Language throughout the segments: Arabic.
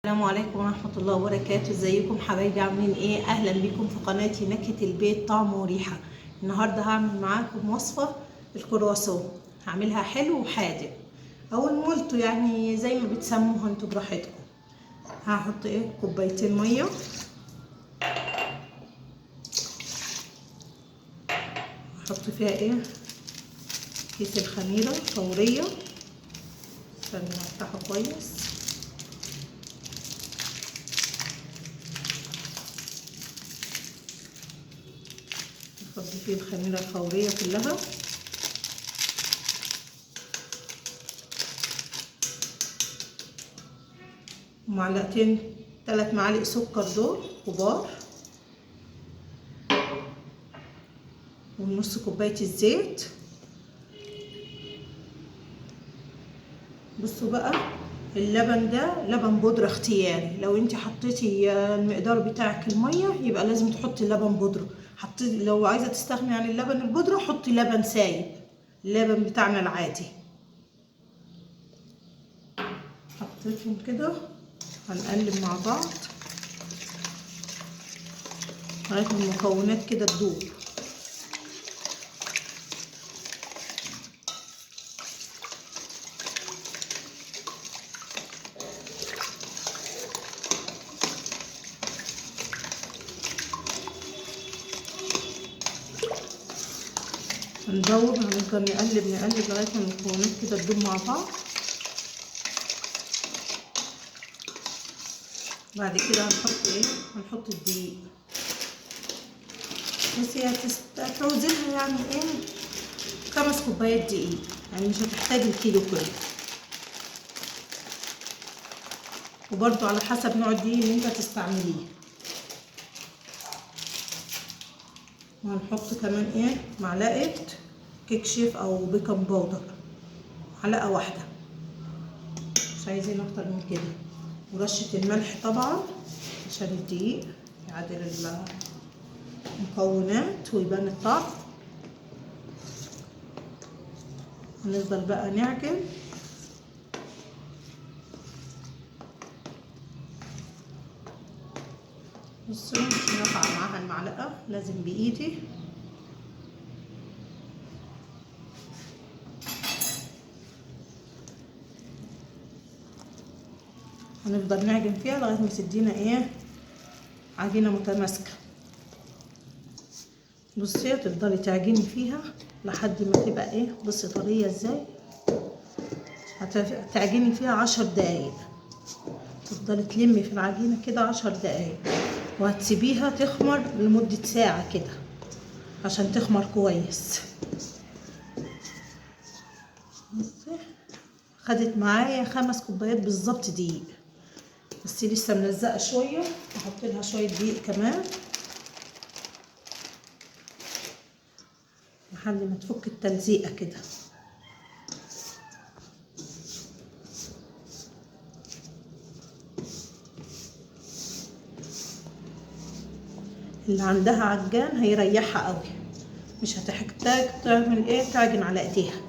السلام عليكم ورحمة الله وبركاته. ازيكم حبايبي؟ عاملين ايه؟ اهلا بكم في قناتي نكهة البيت طعم وريحة. النهاردة هعمل معاكم وصفة الكرواسون. هعملها حلو وحادق او المولتو، يعني زي ما بتسموها انتوا براحتكم. هحط كوبايتين مية، هحط فيها كيس الخميرة فورية. استنى افتحه كويس. افضي فيه الخميرة الفورية كلها. معلقتين 3 معالق سكر دول كبار، ونص كوباية الزيت. بصوا بقى، اللبن ده لبن بودرة اختياري. لو انت حطيتي المقدار بتاعك المية يبقى لازم تحطي لبن بودرة. لو عايزة تستغني عن اللبن البودرة حطي لبن سايب، اللبن بتاعنا العادي. حطيتهم كده، هنقلب مع بعض لغاية المكونات كده تدوب. هنفضل نقلب لغاية ما المكونات كده تدوب مع بعض. بعد كده هنحط الدقيق. بس هي هتعوزلها يعني 5 كوبايات دقيق، يعني مش هتحتاج الكيلو كله. وبرضو على حسب نوع الدقيق اللي انت هتستعمليه. وهنحط كمان معلقة كيك شيف او بيكنج باودر، معلقة واحدة، مش عايزين اكتر من كده. ورشة الملح طبعا عشان الدقيق يعادل المكونات ويبان الطعم. هنفضل بقى نعجن. بصوا مش هرفع معاها المعلقة، لازم بايدي. هنفضل نعجن فيها لغاية ما تدينا عجينة متماسكة. بصي تفضلي تعجني فيها لحد ما تبقى بصي طرية ازاي. هتعجني فيها 10 دقايق. تفضلي تلمي في العجينة كده 10 دقايق، وهتسيبيها تخمر لمدة ساعة كده عشان تخمر كويس. بصي خدت معايا 5 كوبايات بالظبط دقيق، بس لسه ملزقة شوية. هحط لها شوية دقيق كمان لحد ما تفك التلزيقة كده. اللي عندها عجان هيريحها قوي، مش هتحتاج تعمل تعجن على ايديها.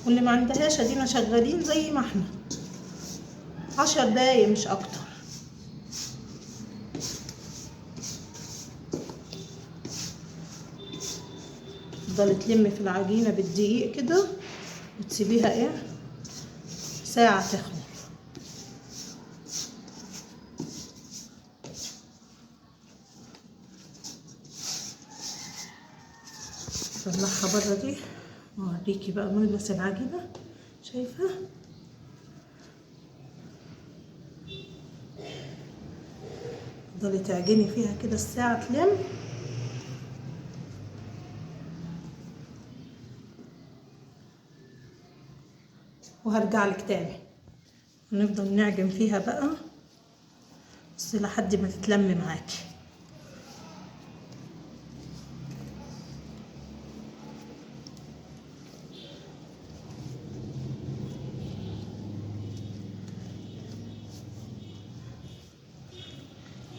واللي ما عندهاش ادينا شغالين زي ما احنا 10 دقايق مش اكتر. تفضلي تلمي في العجينة بالدقيق كده وتسيبيها ساعة تخمر. طلعها بره دي واوريكي بقى ملبس العجينة. شايفة؟ تفضلي تعجني فيها كده الساعة تلم. وهرجع لك تاني. هنفضل نعجن فيها بقى بس لحد ما تتلم معاكي.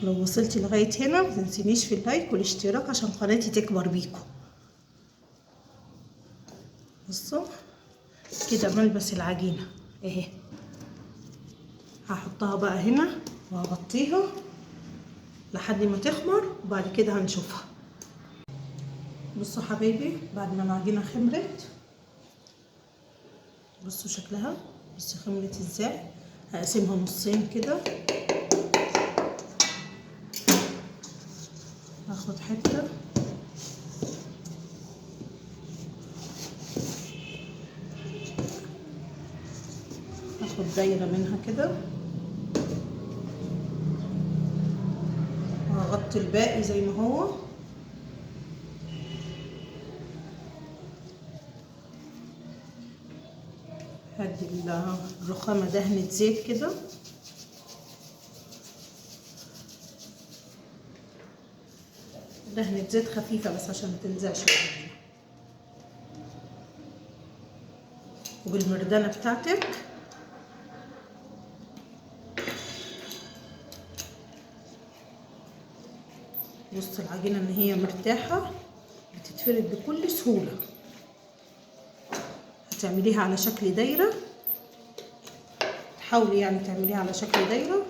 لو وصلتي لغاية هنا متنسينيش في اللايك والاشتراك عشان قناتي تكبر بيكم. بصوا كده ملبس العجينة اهي. هحطها بقى هنا وهغطيها لحد ما تخمر وبعد كده هنشوفها. بصوا حبايبي بعد ما العجينه خمرت، بصوا شكلها، بصوا خمرت ازاي. هقسمها نصين كده، هاخد حته هاخد دايره منها كده، وهغطي الباقي زي ما هو. هدي الرخامه دهنة زيت كده، دهنة زيت خفيفه بس عشان متلزقش معايا. وبالمردانه بتاعتك بص العجينه ان هي مرتاحه، بتتفرد بكل سهوله. هتعمليها على شكل دايره، حاولي يعني تعمليها على شكل دايره.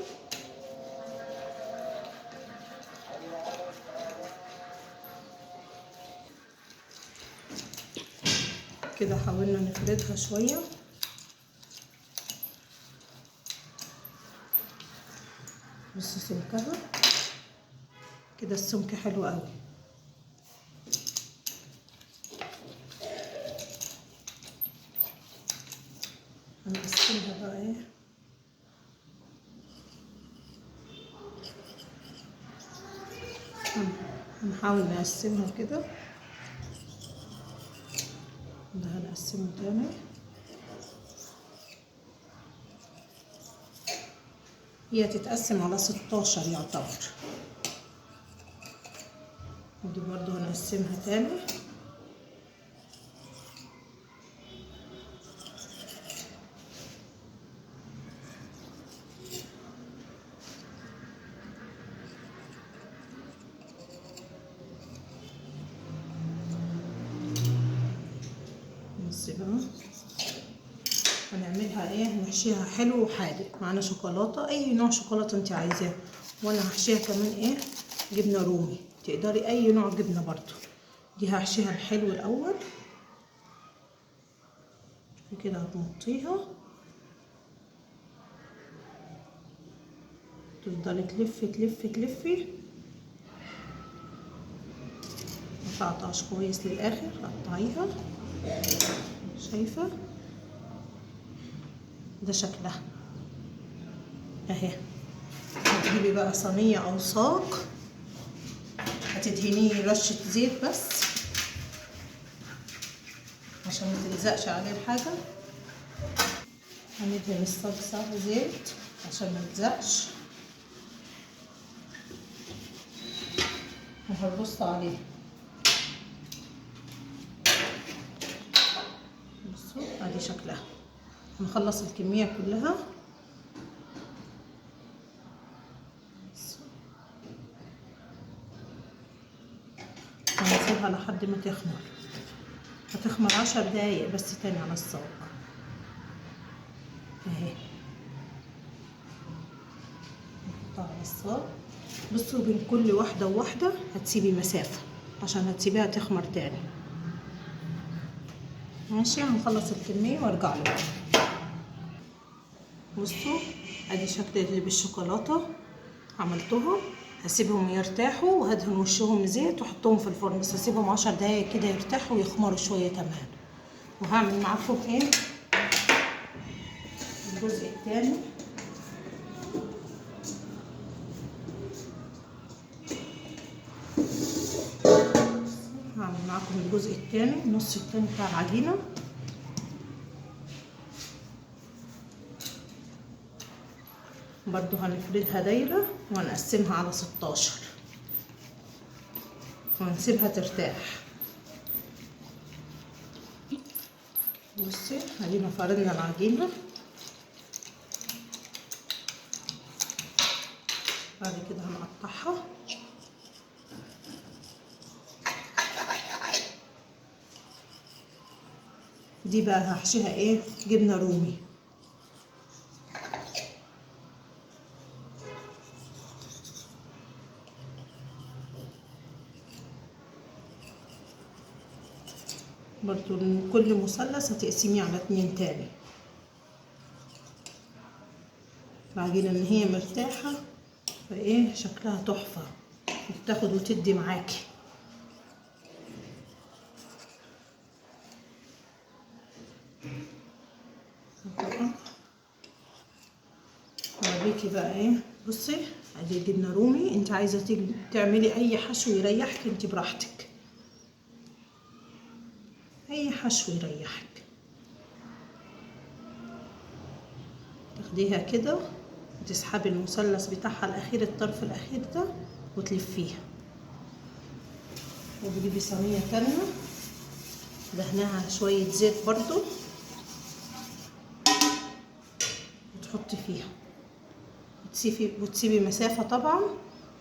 كده حاولنا نفردها شويه. بصوا سمكها كده، السمك حلو قوي. هنقسمها بقى ايه، هنحاول نقسمها كده. ده هنقسمه تاني. هي تتقسم على 16 يعتبر. ودي برضو هنقسمها تاني. بصي بقى هنعملها ايه، هنحشيها حلو وحادق. معانا شوكولاته، اي نوع شوكولاته انت عايزاه. وانا هحشيها كمان ايه، جبنه رومي. تقدري اي نوع جبنه برضو. دي هحشيها الحلو الاول كده. هتمطيها، تفضلي تلفي تلفي تلفي، متقطعش كويس للاخر. قطعيها، شايفه ده شكلها اهي. هتجيبي بقى صينيه او صاج، هتدهنيه رشه زيت بس عشان ما تلزقش عليه الحاجه. هندهن الصاج صح زيت عشان ما يلزقش، وهنبص عليه. بصوا ادي شكلها. هنخلص الكميه كلها. هنسيبها لحد ما تخمر. هتخمر 10 دقايق بس تاني على الصاج اهي. نحطها على الصاج. بصوا بين كل واحده وواحده هتسيبي مسافه عشان هتسيبيها تخمر تاني. ماشي، هنخلص الكميه وارجع لكم. بصوا ادي شكل اللي بالشوكولاته عملتهم. هسيبهم يرتاحوا وهدهن وشهم زيت واحطهم في الفرن، بس هسيبهم 10 دقايق كده يرتاحوا ويخمروا شويه كمان. وهعمل معاكم ايه الجزء الثاني. هعمل معاكم الجزء الثاني، النص الثاني بتاع العجينه. برضو هنفردها دايره وهنقسمها على 16 وهنسيبها ترتاح. بصي ادينا فردنا العجينه. بعد كده هنقطعها. دي بقى هحشيها ايه، جبنه رومي. برضو من كل مثلث هتقسميه على 2 تاني. العجينة ان هي مرتاحة فايه شكلها تحفة، بتاخد وتدي معاكي. اوريكي بقى ايه. بصي ادي جبنة رومي، انت عايزة تعملي اي حشو يريحك انت براحتك، اي حشو يريحك. تاخديها كده وتسحبي المثلث بتاعها الاخير، الطرف الاخير ده، وتلفيها. وتجيبي صينيه تانية دهنها شويه زيت برضو، وتحطي فيها وتسيبي مسافه طبعا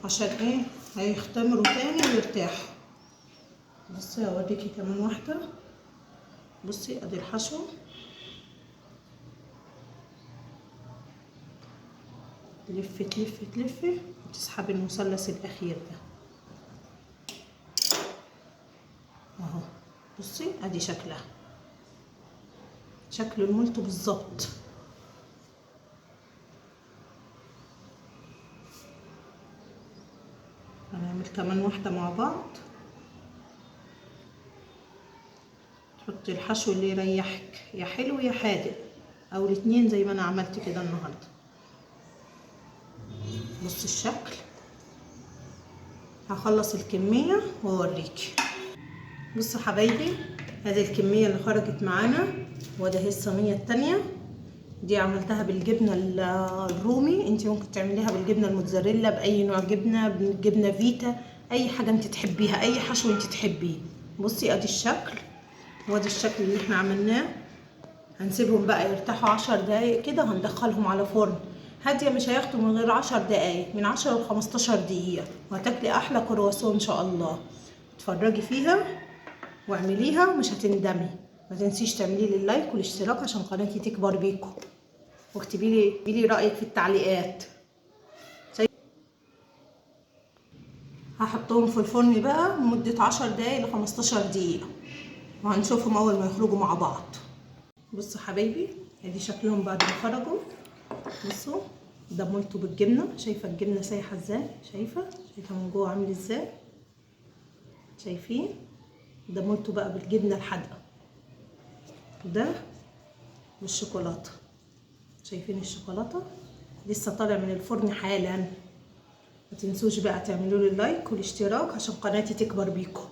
عشان ايه هيختمروا تاني ويرتاحوا. بصي هوريكي كمان واحده. بصي ادي الحشو، تلفي تلفي تلفي وتسحبي المثلث الاخير ده اهو. بصي ادي شكلها، شكل المولتو بالظبط. هنعمل كمان واحده مع بعض. تحطي الحشو اللي يريحك، يا حلو يا حادق، او الاتنين زي ما انا عملت كده النهارده. بص الشكل. هخلص الكميه واوريكي. بصوا حبايبي، هذه الكميه اللي خرجت معانا، وده هي الصينيه التانية. دي عملتها بالجبنه الرومي، انت ممكن تعمليها بالجبنه الموتزاريلا، باي نوع جبنه، بالجبنه فيتا، اي حاجه انت تحبيها، اي حشو انت تحبيه. بصي ادي الشكل، وادي الشكل اللي احنا عملناه. هنسيبهم بقى يرتاحوا 10 دقايق كده، هندخلهم على فرن هاديه، مش هياخدوا من غير 10 دقايق، من 10 ل 15 دقيقه، وهتاكلي احلى كرواسون ان شاء الله. اتفرجي فيها واعمليها ومش هتندمي. ما تنسيش تعملي لي اللايك والاشتراك عشان قناتي تكبر بيكم، واكتبي لي رايك في التعليقات. هحطهم في الفرن بقى لمده 10 دقايق ل 15 دقيقه، وهنشوفهم اول ما يخرجوا مع بعض. بصوا حبايبي، ادي شكلهم بعد ما خرجوا. بصوا ده مولتو بالجبنه، شايفه الجبنه سايحه ازاي، شايفه من جوه عامل ازاي، شايفين؟ ده مولتو بقى بالجبنه الحادقه، ده بالشوكولاته. شايفين الشوكولاته لسه طالع من الفرن حالا. ما تنسوش بقى تعملوا لي اللايك والاشتراك عشان قناتي تكبر بيكم.